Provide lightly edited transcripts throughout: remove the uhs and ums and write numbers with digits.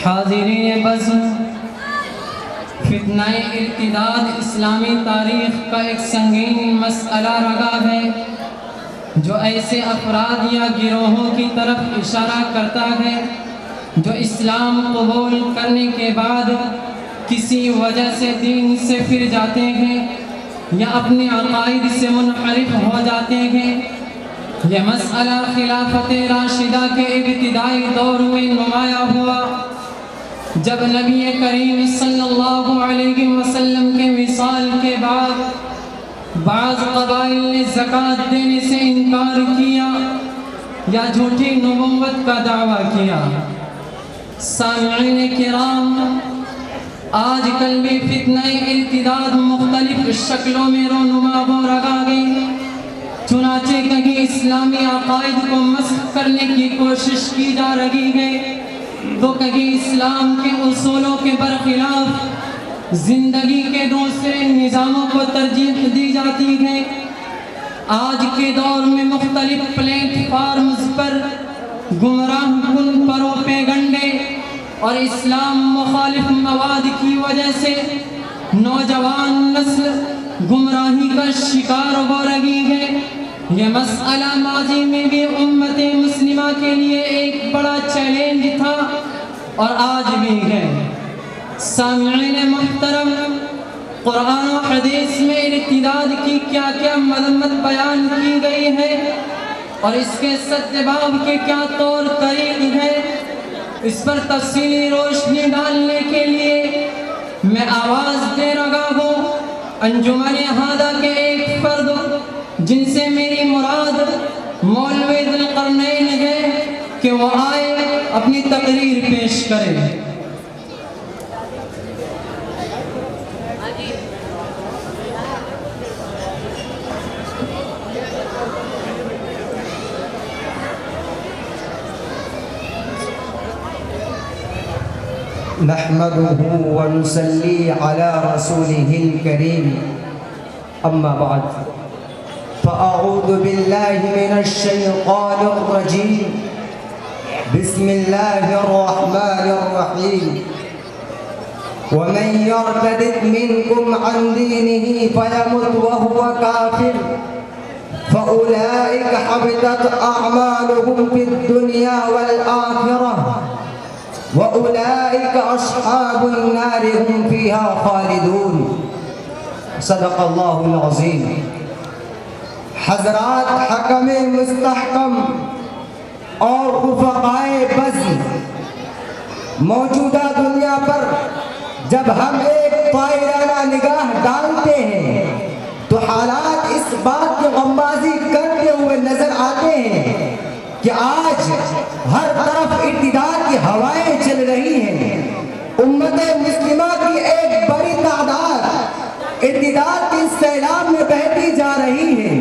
حاضرین بزم، فتنہ ارتداد اسلامی تاریخ کا ایک سنگین مسئلہ رگا ہے جو ایسے افراد یا گروہوں کی طرف اشارہ کرتا ہے جو اسلام قبول کرنے کے بعد کسی وجہ سے دین سے پھر جاتے ہیں یا اپنے عقائد سے منحرف ہو جاتے ہیں۔ یہ مسئلہ خلافت راشدہ کے ابتدائی دور میں نمایاں ہوا جب نبی کریم صلی اللہ علیہ وسلم کے وصال کے بعد بعض قبائل نے زکوٰۃ دینے سے انکار کیا یا جھوٹی نبوت کا دعویٰ کیا۔ سامعین کرام، آج کل بھی فتنہ ارتداد مختلف شکلوں میں رونما و رگا گئی، چنانچہ کہیں اسلامی عقائد کو مسخ کرنے کی کوشش کی جا رہی ہے تو کہیں اسلام کے اصولوں کے برخلاف زندگی کے دوسرے نظاموں کو ترجیح دی جاتی ہے۔ آج کے دور میں مختلف پلیٹ فارمز پر گمراہ کن پروپیگنڈے اور اسلام مخالف مواد کی وجہ سے نوجوان نسل گمراہی کا شکار ہو رہی ہے۔ یہ مسئلہ ماضی میں بھی امت مسلمہ کے لیے ایک بڑا چیلنج تھا اور آج بھی ہے۔ سامعین محترم، قرآن و حدیث میں ارتداد کی کیا کیا مذمت بیان کی گئی ہے اور اس کے سدجواب کے کیا طور طریق ہے، اس پر تفصیلی روشنی ڈالنے کے لیے میں آواز دے رہا ہوں انجمن ہادہ کے ایک فرد جن سے میری مراد مولوی ذوالقرنین ہے کہ وہ آئے اپنی تقریر پیش کرے۔ نحمده ونصلي على رسوله الكريم أما بعد فأعوذ بالله من الشيطان الرجيم بسم الله الرحمن الرحيم ومن يرتد منكم عن دينه فيمت وهو كافر فأولئك حبطت أعمالهم في الدنيا والآخرة وَأُولَئِكَ أَصْحَابُ النَّارِ هُمْ فِيهَا خَالِدُونَ۔ صدق اللہ العظیم۔ حضرات حکم مستحکم اور رفقائے بزم، موجودہ دنیا پر جب ہم ایک طائرانہ نگاہ ڈالتے ہیں تو حالات اس بات کی غمازی کرتے ہوئے نظر آتے ہیں کہ آج ہر طرف ارتداد کی ہوائیں چل رہی ہیں۔ امت مسلمہ کی ایک بڑی تعداد ارتداد کے سیلاب میں بہتی جا رہی ہے۔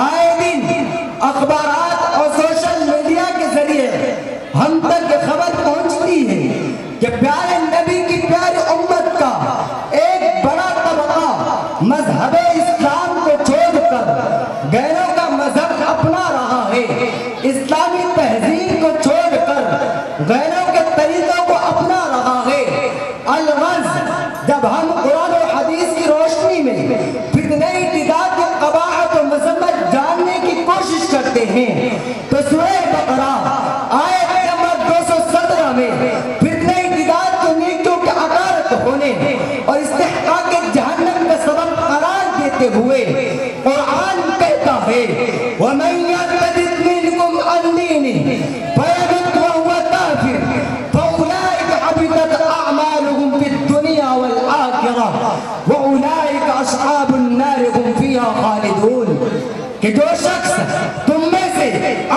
آئے دن اخبارات اور سوشل میڈیا کے ذریعے ہم تک یہ خبر پہنچتی ہے کہ پیارے نبی کی پیاری امت کا ایک بڑا طبقہ مذہب اسلام کو چھوڑ کر غیروں کا مذہب اپنا رہا ہے، اسلامی تہذیب کو چھوڑ کر غیروں کے طریقوں کو اپنا رہا ہے۔ الغرض، جب ہم قرآن و حدیث کی روشنی میں فتنہ ارتداد کی قباحت و مذمت جاننے کی کوشش کرتے ہیں تو سورہ بقرہ آیت نمبر 217 میں فتنہ ارتداد کی نیکیوں کے عقارت ہونے اور استحقاق جہنم کا سبب قرار دیتے ہوئے قرآن کہتا ہے وَمَن يَرْتَدِدْ مِنْكُمْ عَنْ دِينِهِ فَيَمُتْ وَهُوَ كَافِرٌ فَأُولَئِكَ حَبِطَتْ أَعْمَالُهُمْ فِي الدُّنْيَا وَالْآخِرَةِ وَأُولَئِكَ أَصْحَابُ النَّارِ هُمْ فِيهَا خَالِدُونَ۔ کہ جو شخص تم میں سے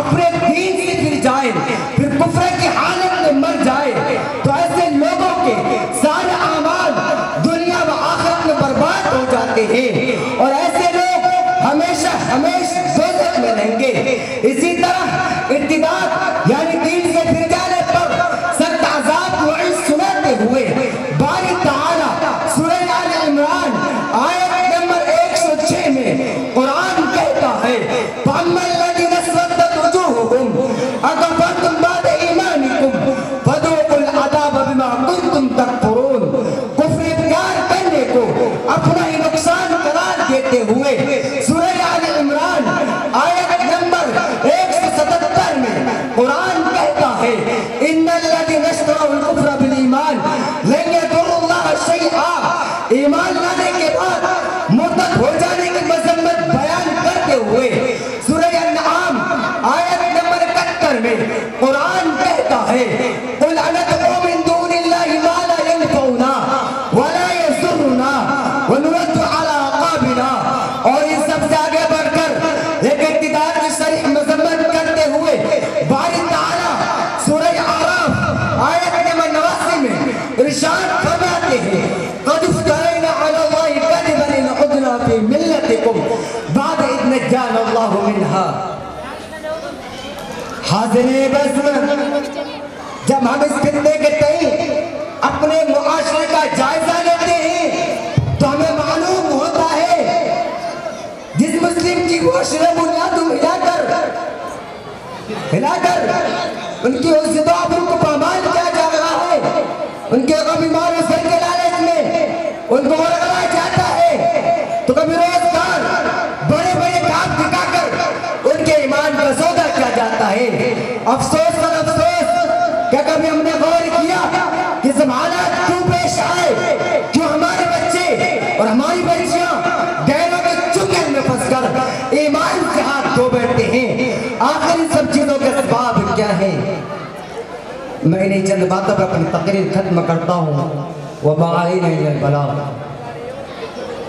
اپنے دین سے پھر جائے پھر کفر کی حالت میں مر جائے تو ایسے لوگوں کے سارے اعمال دنیا و آخرت میں برباد ہو جاتے ہیں اور ایسے لوگ ہمیشہ دوزخ میں رہیں گے۔ اسی طرح ارتداد یعنی دین سے پھر جانے پر سخت عذاب و وعید سناتے ہوئے باری تعالیٰ سورہ آل عمران آیت نمبر 106 میں قرآن کہتا ہے فَأَمَّا الَّذِينَ اسْوَدَّتْ وُجُوهُهُمْ أَكَفَرْتُمْ بَعْدَ إِيمَانِكُمْ میں قرآن کہتا ہے قُلْ أَنَدْعُو مِن دُونِ اللَّهِ مَا لَا يَنفَعُنَا وَلَا يَضُرُّنَا وَنُرَدُّ عَلَىٰ أَعْقَابِنَا۔ اور اس سب سے آگے بڑھ کر ایک اقتدار کی صریح مذمت کرتے ہوئے باری تعالیٰ سورہ اعراف آیت نمبر 89 میں ارشاد فرماتے ہیں قَدْ افْتَرَيْنَا عَلَى اللَّهِ كَذِبًا إِنْ عُدْنَا فِي مِلَّتِكُمْ بَعْدَ إِذْ نَجَّانَا اللَّهُ مِنْهَا۔ حاضرین بزم، جب ہم اس فتنے کے تئیں اپنے معاشرے کا جائزہ لیتے ہیں تو ہمیں معلوم ہوتا ہے جس مسلم کی معاشرے بنیادوں ہلا کر ان کی عزت و آبرو کو پامال کیا جا رہا ہے، ان کے غم بیمار و سر کے لالچ میں ان کو ورگلایا جاتا ہے، تو کبھی روزگار بڑے بڑے کام دکھا کر ان کے ایمان کا سودا کیا جاتا ہے۔ افسوس اور افسوس، کیا کبھی ہم نے غور کیا کہ جب حالات کیوں پیش آئے، کیوں ہمارے بچے اور ہماری بچیاں غیروں کے چنگل میں پھنس کر ایمان سے ہاتھ دھو بیٹھتے ہیں؟ آخر ان سب چیزوں کے اسباب کیا ہیں؟ میں انہیں چند باتوں پر اپنی تقریر ختم کرتا ہوں۔ وَمَا عَلَيْنَا إِلَّا الْبَلَاغُ۔